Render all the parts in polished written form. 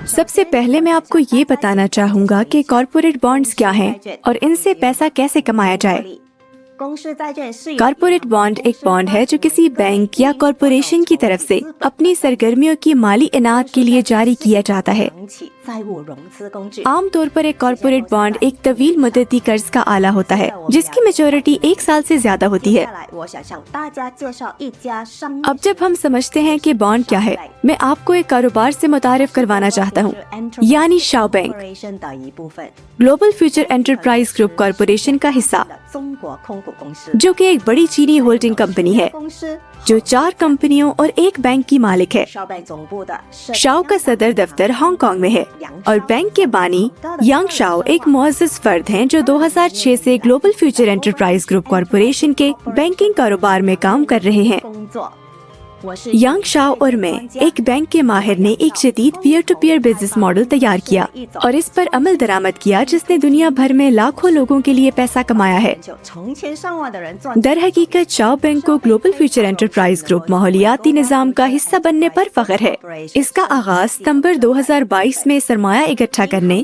سب سے پہلے میں آپ کو یہ بتانا چاہوں گا کہ کارپوریٹ بانڈز کیا ہیں اور ان سے پیسہ کیسے کمایا جائے۔ کارپوریٹ بانڈ ایک بانڈ ہے جو کسی بینک یا کارپوریشن کی طرف سے اپنی سرگرمیوں کی مالی انعام کے لیے جاری کیا جاتا ہے۔ عام طور پر ایک کارپوریٹ بانڈ ایک طویل مدتی قرض کا آلہ ہوتا ہے جس کی میچورٹی 1 سال سے زیادہ ہوتی ہے۔ اب جب ہم سمجھتے ہیں کہ بانڈ کیا ہے، میں آپ کو ایک کاروبار سے متعارف کروانا چاہتا ہوں، یعنی شاؤ bank, global future enterprise group corporation کا حصہ، جو کہ ایک بڑی چینی ہولڈنگ کمپنی ہے جو 4 کمپنیوں اور ایک بینک کی مالک ہے۔ شاؤ کا صدر دفتر ہانگ کانگ میں ہے اور بینک کے بانی یانگ شاؤ ایک معزز فرد ہیں جو 2006 سے global future enterprise group corporation کے بینکنگ کاروبار میں کام کر رہے ہیں۔ یانگ شاؤ اور میں ایک بینک کے ماہر نے ایک جدید peer to peer business model تیار کیا اور اس پر عمل درآمد کیا جس نے دنیا بھر میں لاکھوں لوگوں کے لیے پیسہ کمایا ہے۔ در حقیقت شاؤ بینک کو گلوبل فیوچر انٹرپرائز گروپ ماحولیاتی نظام کا حصہ بننے پر فخر ہے۔ اس کا آغاز ستمبر 2022 میں سرمایہ اکٹھا کرنے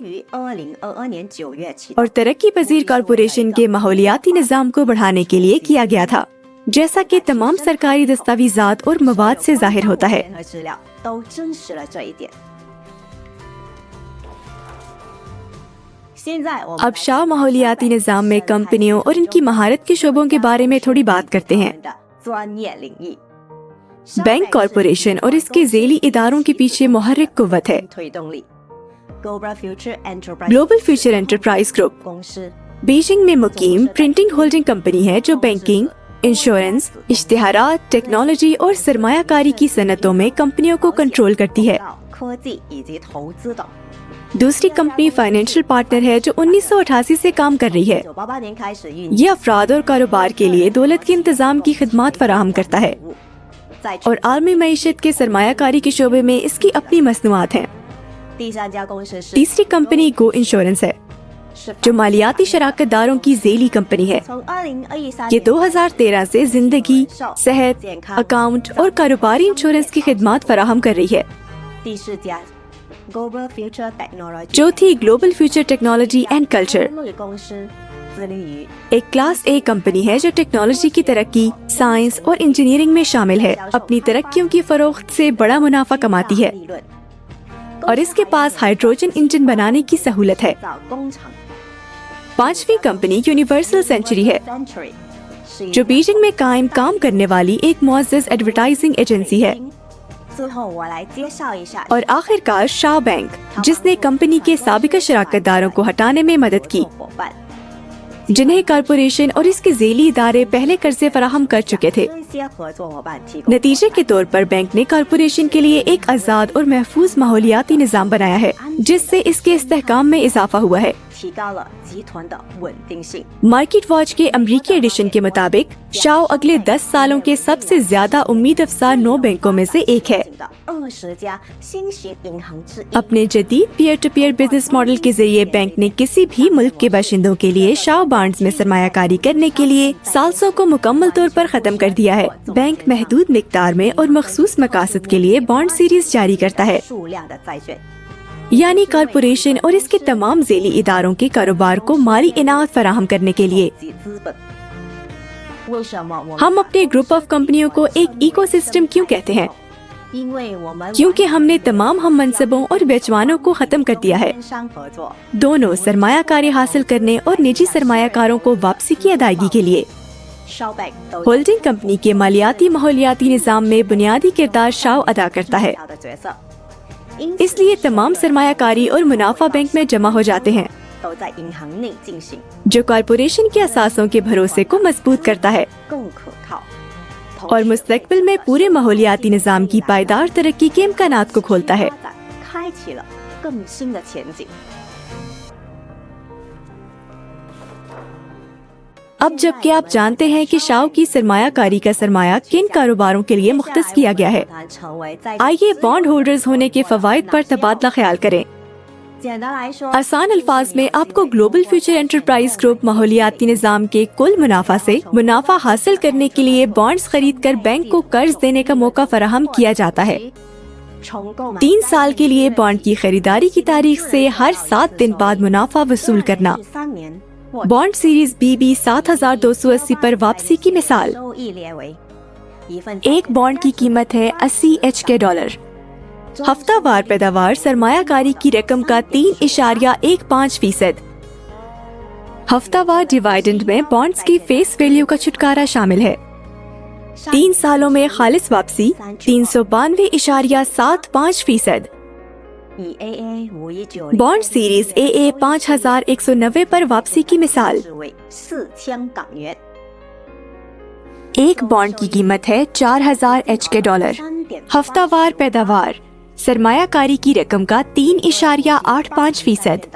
اور ترقی پذیر کارپوریشن کے ماحولیاتی نظام کو بڑھانے کے لیے کیا گیا تھا، جیسا کہ تمام سرکاری دستاویزات اور مواد سے ظاہر ہوتا ہے۔ اب شاؤ ماحولیاتی نظام میں کمپنیوں اور ان کی مہارت کے شعبوں کے بارے میں تھوڑی بات کرتے ہیں۔ بینک کارپوریشن اور اس کے ذیلی اداروں کے پیچھے محرک قوت ہے۔ Global future enterprise group Beijing میں مقیم پرنٹنگ ہولڈنگ کمپنی ہے جو بینکنگ، انشورنس، اشتہارات، ٹیکنالوجی اور سرمایہ کاری کی صنعتوں میں کمپنیوں کو کنٹرول کرتی ہے۔ دوسری کمپنی فائنینشل پارٹنر ہے جو 1988 سے کام کر رہی ہے۔ یہ افراد اور کاروبار کے لیے دولت کے انتظام کی خدمات فراہم کرتا ہے اور عالمی معیشت کے سرمایہ کاری کے شعبے میں اس کی اپنی مصنوعات ہیں۔ تیسری کمپنی گو انشورنس ہے جو مالیاتی شراکت داروں کی ذیلی کمپنی ہے۔ یہ 2013 سے زندگی، صحت، اکاؤنٹ اور کاروباری انشورنس کی خدمات فراہم کر رہی ہے۔ چوتھی global future technology and culture ایک کلاس اے کمپنی ہے جو ٹیکنالوجی کی ترقی، سائنس اور انجینئرنگ میں شامل ہے۔ اپنی ترقیوں کی فروخت سے بڑا منافع کماتی ہے اور اس کے پاس ہائیڈروجن انجن بنانے کی سہولت ہے۔ پانچویں کمپنی یونیورسل سینچری ہے جو بیجنگ میں قائم کام کرنے والی ایک معزز ایڈورٹائزنگ ایجنسی ہے۔ اور آخر کار شاؤ بینک جس نے کمپنی کے سابقہ شراکت داروں کو ہٹانے میں مدد کی جنہیں کارپوریشن اور اس کے ذیلی ادارے پہلے قرضے فراہم کر چکے تھے۔ نتیجے کے طور پر بینک نے کارپوریشن کے لیے ایک آزاد اور محفوظ ماحولیاتی نظام بنایا ہے جس سے اس کے استحکام میں اضافہ ہوا ہے۔ مارکیٹ واچ کے امریکی ایڈیشن کے مطابق شاؤ اگلے 10 سالوں کے سب سے زیادہ امید افزا 9 بینکوں میں سے ایک ہے۔ اپنے جدید peer to peer business model کے ذریعے بینک نے کسی بھی ملک کے باشندوں کے لیے شاؤ بانڈز میں سرمایہ کاری کرنے کے لیے ثالثوں کو مکمل طور پر ختم کر دیا ہے۔ بینک محدود مقدار میں اور مخصوص مقاصد کے لیے بانڈ سیریز جاری کرتا ہے، یعنی کارپوریشن اور اس کے تمام ذیلی اداروں کے کاروبار کو مالی انعام فراہم کرنے کے لیے۔ ہم اپنے گروپ آف کمپنیوں کو ایک ایکو سسٹم کیوں کہتے ہیں؟ کیونکہ ہم نے تمام ہم منصبوں اور بیچوانوں کو ختم کر دیا ہے، دونوں سرمایہ کاری حاصل کرنے اور نجی سرمایہ کاروں کو واپسی کی ادائیگی کے لیے۔ ہولڈنگ کمپنی کے مالیاتی ماحولیاتی نظام میں بنیادی کردار شاؤ ادا کرتا ہے، اس لیے تمام سرمایہ کاری اور منافع بینک میں جمع ہو جاتے ہیں جو کارپوریشن کے اثاثوں کے بھروسے کو مضبوط کرتا ہے اور مستقبل میں پورے ماحولیاتی نظام کی پائیدار ترقی کے امکانات کو کھولتا ہے۔ اب جبکہ آپ جانتے ہیں کہ شاؤ کی سرمایہ کاری کا سرمایہ کن کاروباروں کے لیے مختص کیا گیا ہے، آئیے بانڈ ہولڈرز ہونے کے فوائد پر تبادلہ خیال کریں۔ آسان الفاظ میں آپ کو گلوبل فیوچر انٹرپرائز گروپ ماحولیاتی نظام کے کل منافع سے منافع حاصل کرنے کے لیے بانڈز خرید کر بینک کو قرض دینے کا موقع فراہم کیا جاتا ہے۔ 3 साल के लिए बॉन्ड की खरीदारी की तारीख से हर 7 दिन बाद मुनाफा वसूल करना। बॉन्ड सीरीज BB 7280 पर वापसी की मिसाल। एक बॉन्ड की कीमत है 80 HK $। हफ्तावार पैदावार सरमायाकारी की रकम का 3.15%। हफ्तावार डिविडेंड में बॉन्ड्स की फेस वैल्यू का छुटकारा शामिल है। 3 सालों में खालिस वापसी 392.75%। बॉन्ड सीरीज AA 5190 पर वापसी की मिसाल। एक बॉन्ड की कीमत है 4000 HK $। हफ्तावार पैदावार सरमायाकारी की रकम का 3.85%।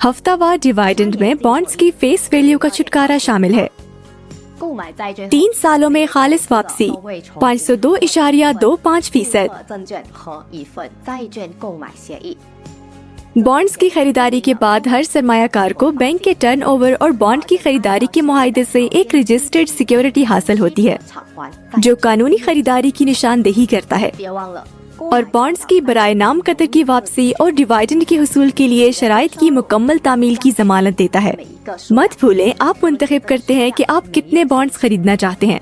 हफ्तावार डिविडेंड में बॉन्ड्स की फेस वैल्यू का छुटकारा शामिल है। 3 सालों में खालिस वापसी 502.25%। बॉन्ड्स की खरीदारी के बाद हर सरमायाकार को बैंक के टर्नओवर और बॉन्ड की खरीदारी के मुआहदे से एक रजिस्टर्ड सिक्योरिटी हासिल होती है जो कानूनी खरीदारी की निशानदेही करता है और बॉन्ड्स की बराए नाम कदर की वापसी और डिविडेंड के हुसूल के लिए शराइत की मुकम्मल तामील की जमानत देता है। मत भूलें, आप मुंतखब करते हैं कि आप कितने बॉन्ड्स खरीदना चाहते हैं।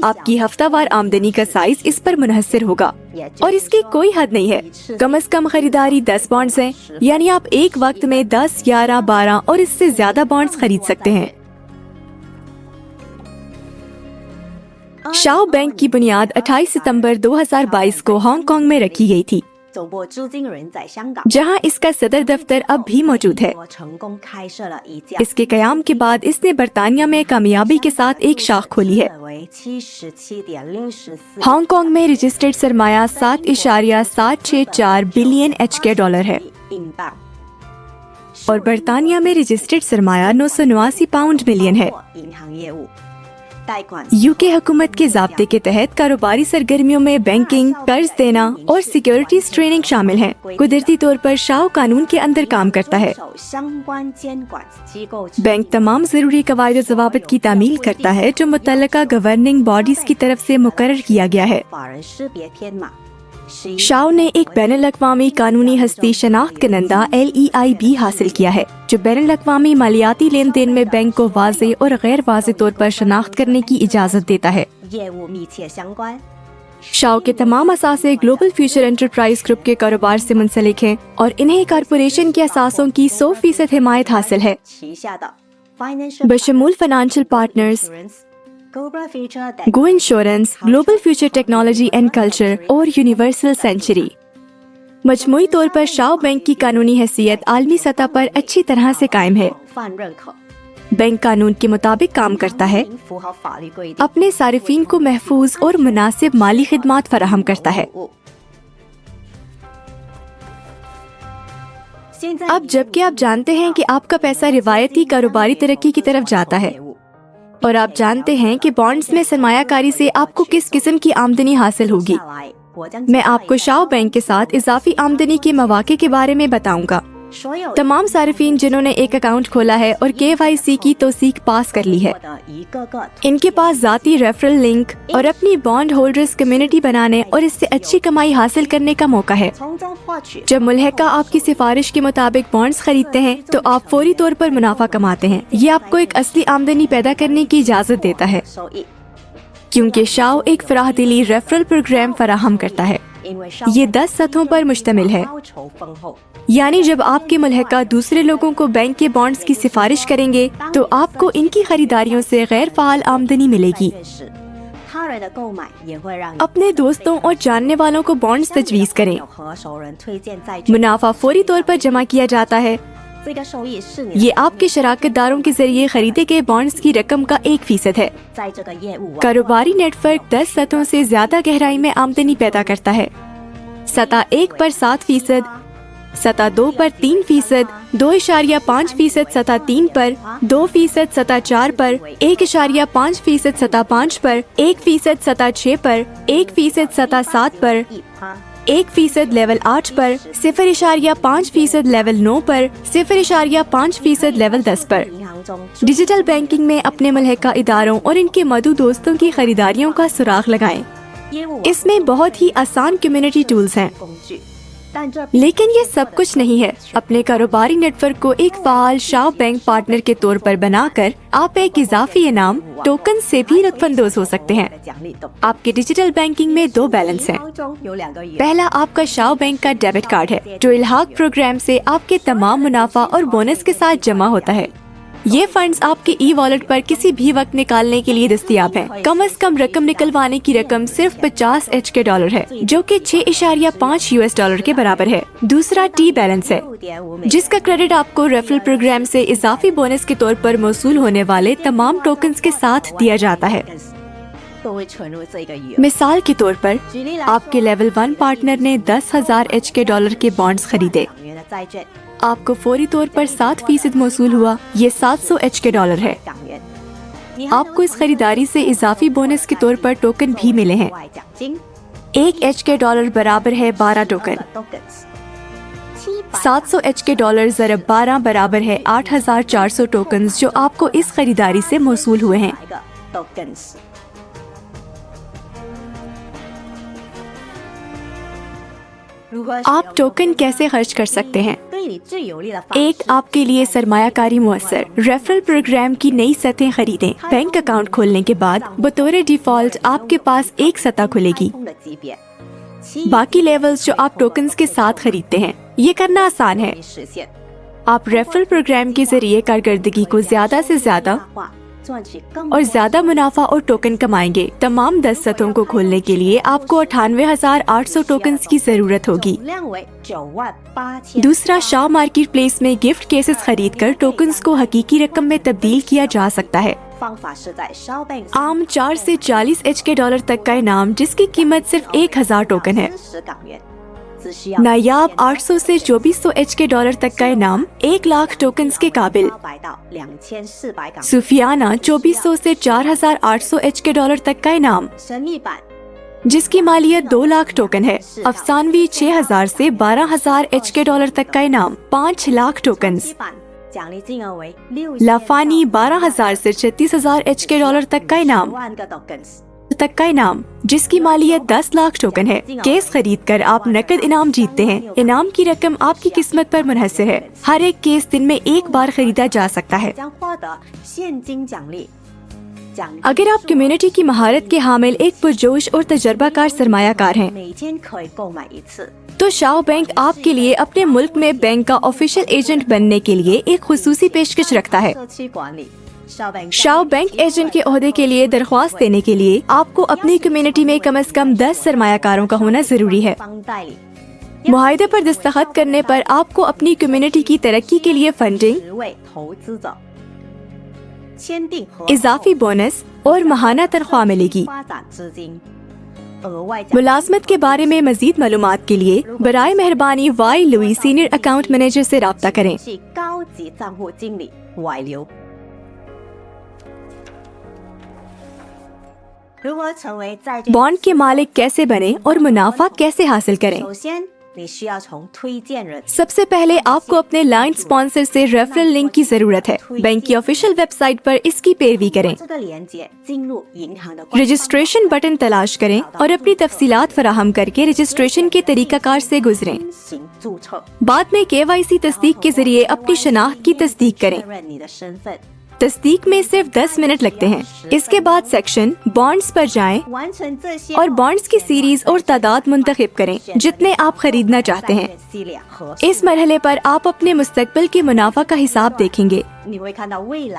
आपकी हफ्तावार आमदनी का साइज इस पर मुनहसर होगा और इसकी कोई हद नहीं है। कम से कम खरीदारी 10 बॉन्ड्स हैं, यानी आप एक वक्त में 10, 11, 12 और इससे ज्यादा बॉन्ड्स खरीद सकते हैं। शाओ बैंक की बुनियाद 28 सितंबर 2022 को हांगकांग में रखी गई थी, जहां इसका सदर दफ्तर अब भी मौजूद है। इसके कयाम के बाद इसने बरतानिया में कामयाबी के साथ एक शाख खोली है। हांगकांग में रजिस्टर्ड सरमाया 7.764 बिलियन HK $ है और बरतानिया में रजिस्टर्ड सरमाया 989 पाउंड मिलियन है। UK हुकूमत के ज़ाब्ते के तहत कारोबारी सरगर्मियों में बैंकिंग, कर्ज देना और सिक्योरिटीज ट्रेनिंग शामिल है। कुदरती तौर पर शाओ कानून के अंदर काम करता है। बैंक तमाम जरूरी कवायद और ज़वाबित की तामील करता है जो मुतल्लका गवर्निंग बॉडीज की तरफ से मुकर्रर किया गया है। शाओ ने एक बैनुल-अक़वामी कानूनी हस्ती शनाख्त कनंदा LEIB हासिल किया है जो बैनुल-अक़वामी मालियाती लेन देन में बैंक को वाज़े और गैर वाज़े तौर पर शनाख्त करने की इजाज़त देता है। शाओ के तमाम असासे ग्लोबल फ्यूचर एंटरप्राइज ग्रुप के कारोबार से मुंसलिक हैं और इन्हें कारपोरेशन के असासों की 100% हिमायत हासिल है, बशमूल financial partners, go insurance, global future technology and culture और यूनिवर्सल सेंचुरी। मजमूई तौर पर शाओ बैंक की कानूनी हैसियत आलमी सतह पर अच्छी तरह से कायम है। बैंक कानून के मुताबिक काम करता है, अपने सारिफीन को महफूज और मुनासिब माली खिदमात फराहम करता है। अब जबकि आप जानते हैं कि आपका पैसा रिवायती कारोबारी तरक्की की तरफ जाता है और आप जानते हैं कि बॉन्ड्स में सरमायाकारी से आपको किस किस्म की आमदनी हासिल होगी, मैं आपको शाओ बैंक के साथ इजाफी आमदनी के मौके के बारे में बताऊंगा। तमाम सारिफीन जिन्होंने एक अकाउंट खोला है और KYC की तौसीक पास कर ली है, इनके पास जाती रेफरल लिंक और अपनी बॉन्ड होल्डर्स कम्युनिटी बनाने और इससे अच्छी कमाई हासिल करने का मौका है। जब मुल्हका आपकी सिफारिश के मुताबिक बॉन्ड्स खरीदते हैं तो आप फौरी तौर पर मुनाफा कमाते हैं। ये आपको एक असली आमदनी पैदा करने की इजाज़त देता है क्योंकि शाओ एक फराहदिली रेफरल प्रोग्राम फराहम करता है। ये 10 सतहों पर मुश्तमिल है, यानी जब आपके मुल्हका दूसरे लोगों को बैंक के बॉन्ड्स की सिफारिश करेंगे तो आपको इनकी खरीदारियों से गैर फाल आमदनी मिलेगी। अपने दोस्तों और जानने वालों को बॉन्ड्स तजवीज़ करें। मुनाफा फौरी तौर पर जमा किया जाता है। ये आपके शराकतदारों के जरिए खरीदे गए बॉन्ड्स की रकम का 1% है। कारोबारी नेटवर्क 10 सतहों से ज्यादा गहराई में आमदनी पैदा करता है। सतह 1 पर 7%, सतह 2 पर 3%, 2.5% सतह 3 पर, 2% सतह 4 पर, 1.5% सतह 5 पर, 1% सतह 6 पर, 1% सतह 7 पर, 1% लेवल 8 पर, 0.5% लेवल 9 पर, 0.5% लेवल 10 पर। डिजिटल बैंकिंग में अपने मुल्हका इदारों और इनके मदू दोस्तों की खरीदारियों का सुराग लगाएं। इसमें बहुत ही आसान कम्युनिटी टूल्स हैं, लेकिन ये सब कुछ नहीं है। अपने कारोबारी नेटवर्क को एक फाल शाओ बैंक पार्टनर के तौर पर बनाकर आप एक इजाफी इनाम टोकन से भी लुत्फानंदोज हो सकते हैं। आपके डिजिटल बैंकिंग में 2 बैलेंस हैं। पहला आपका शाओ बैंक का डेबिट कार्ड है, जो इल्हाक प्रोग्राम से आपके तमाम मुनाफा और बोनस के साथ जमा होता है। ये फंड्स आपके ई वॉलेट पर किसी भी वक्त निकालने के लिए दस्तयाब हैं। कम से कम रकम निकलवाने की रकम सिर्फ 50 HK$ है, जो कि 6.5 US$ के बराबर है। दूसरा टी बैलेंस है, जिसका क्रेडिट आपको रेफरल प्रोग्राम से इजाफी बोनस के तौर पर मौसूल होने वाले तमाम टोकन्स के साथ दिया जाता है। मिसाल के तौर पर आपके लेवल 1 पार्टनर ने 10,000 HK$ के बॉन्ड्स खरीदे, आपको फौरी तौर पर 7% मौसूल हुआ, ये 700 HK$ है। आपको इस खरीदारी से इजाफी बोनस के तौर पर टोकन भी मिले हैं। 1 HK$ बराबर है 12 टोकन। 700 HK$ ज़रब 12 बराबर है 8,400 टोकन, जो आपको इस खरीदारी से मौसूल हुए हैं। आप टोकन कैसे खर्च कर सकते हैं? एक, आपके लिए सरमायाकारी मुअस्सर रेफरल प्रोग्राम की नई सतहें खरीदें। बैंक अकाउंट खोलने के बाद बतौर डिफॉल्ट आपके पास एक सतह खुलेगी। बाकी लेवल्स जो आप टोकन्स के साथ खरीदते हैं, ये करना आसान है। आप रेफरल प्रोग्राम के जरिए कारकर्दगी को ज्यादा से ज्यादा और ज्यादा मुनाफा और टोकन कमाएंगे। तमाम 10 सतहों को खोलने के लिए आपको 98,800 टोकन्स की जरूरत होगी। दूसरा, शाओ मार्केट प्लेस में गिफ्ट केसेस खरीदकर टोकन्स को हकीकी रकम में तब्दील किया जा सकता है। आम 4 से 40 HK$ तक का इनाम, जिसकी कीमत सिर्फ 1,000 टोकन है। नायाब 800 से 2400 HK$ तक का इनाम 1 लाख टोकन्स के काबिल। सूफियाना 2400 से 4,800 HK$ तक का इनाम, जिसकी मालियत 2 लाख टोकन है। अफसानवी 6,000 से 12,000 HK$ तक का इनाम 5 लाख टोकन्स। लाफानी 12,000 से 36,000 HK$ तक का इनाम, जिसकी मालियत 10 लाख टोकन है। केस खरीद कर आप नकद इनाम जीतते हैं। इनाम की रकम आपकी किस्मत पर मुनहसर है। हर एक केस दिन में एक बार खरीदा जा सकता है। अगर आप कम्युनिटी की महारत के हामिल एक पुरजोश और तजर्बाकार सरमायाकार हैं, तो शाओ बैंक आपके लिए अपने मुल्क में बैंक का ऑफिशियल एजेंट बनने के लिए एक खुसूसी पेशकश रखता है। शाओ बैंक एजेंट के ओहदे के लिए दरख्वास्त देने के लिए आपको अपनी कम्युनिटी में कम से कम 10 सरमायाकारों का होना जरूरी है। मुआहदे पर दस्तखत करने पर आपको अपनी कम्युनिटी की तरक्की के लिए फंडिंग, इजाफी बोनस और माहाना तनख्वाह मिलेगी। मुलाजमत के बारे में मजीद मालूमात के लिए बराए मेहरबानी Wai Lui senior account manager से राब्ता करें। बॉन्ड के मालिक कैसे बने और मुनाफा कैसे हासिल करें? सबसे पहले आपको अपने लाइन स्पॉन्सर से रेफरल लिंक की जरूरत है। बैंक की ऑफिशियल वेबसाइट पर इसकी पैरवी करें। रजिस्ट्रेशन बटन तलाश करें और अपनी तफसीलात फराहम करके रजिस्ट्रेशन के तरीकाकार से गुजरें। बाद में KYC तस्दीक के जरिए अपनी शनाख्त की तस्दीक करें। तस्दीक में सिर्फ 10 मिनट लगते हैं। इसके बाद सेक्शन बॉन्ड्स पर जाएं और बॉन्ड्स की सीरीज और तादाद मुंतखब करें जितने आप खरीदना चाहते हैं। इस मरहले पर आप अपने मुस्तकबिल के मुनाफा का हिसाब देखेंगे।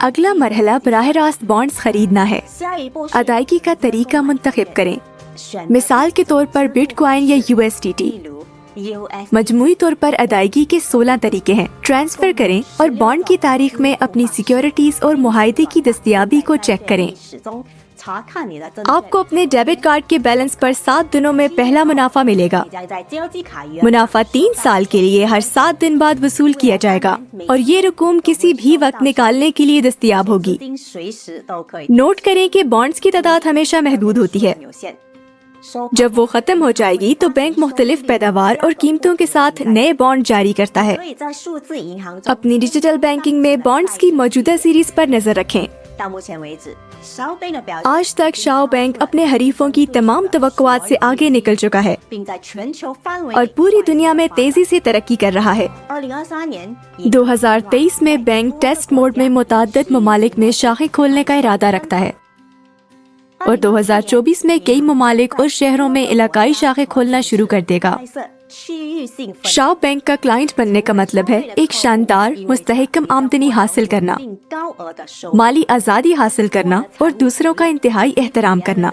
अगला मरहला बराह रास्त बॉन्ड्स खरीदना है। अदायगी का तरीका मुंतखब करें। मिसाल के तौर पर बिटकॉइन या USDT। मजमूई तौर पर अदायगी के 16 तरीके हैं। ट्रांसफर करें और बॉन्ड की तारीख में अपनी सिक्योरिटीज और मुआहदे की दस्तयाबी को चेक करें। आपको अपने डेबिट कार्ड के बैलेंस पर 7 दिनों में पहला मुनाफा मिलेगा। मुनाफा 3 साल के लिए हर 7 दिन बाद वसूल किया जाएगा और ये रकूम किसी भी वक्त निकालने के लिए दस्तयाब होगी। नोट करें कि बॉन्ड्स की तादाद हमेशा महदूद होती है। जब वो खत्म हो जाएगी तो बैंक मुख्तलिफ पैदावार और कीमतों के साथ नए बॉन्ड जारी करता है। अपनी डिजिटल बैंकिंग में बॉन्ड्स की मौजूदा सीरीज पर नजर रखें। आज तक शाओ बैंक अपने हरीफों की तमाम तवक्कुआत से आगे निकल चुका है और पूरी दुनिया में तेजी से तरक्की कर रहा है। 2023 में बैंक टेस्ट मोड में मुताद्दिद ममालिक में शाखें खोलने का इरादा रखता है और 2024 में कई ममालिक और शहरों में इलाकाई शाखें खोलना शुरू कर देगा। शाओ बैंक का क्लाइंट बनने का मतलब है एक शानदार मुस्तहकम आमदनी हासिल करना, माली आज़ादी हासिल करना और दूसरों का इंतहाई एहतराम करना।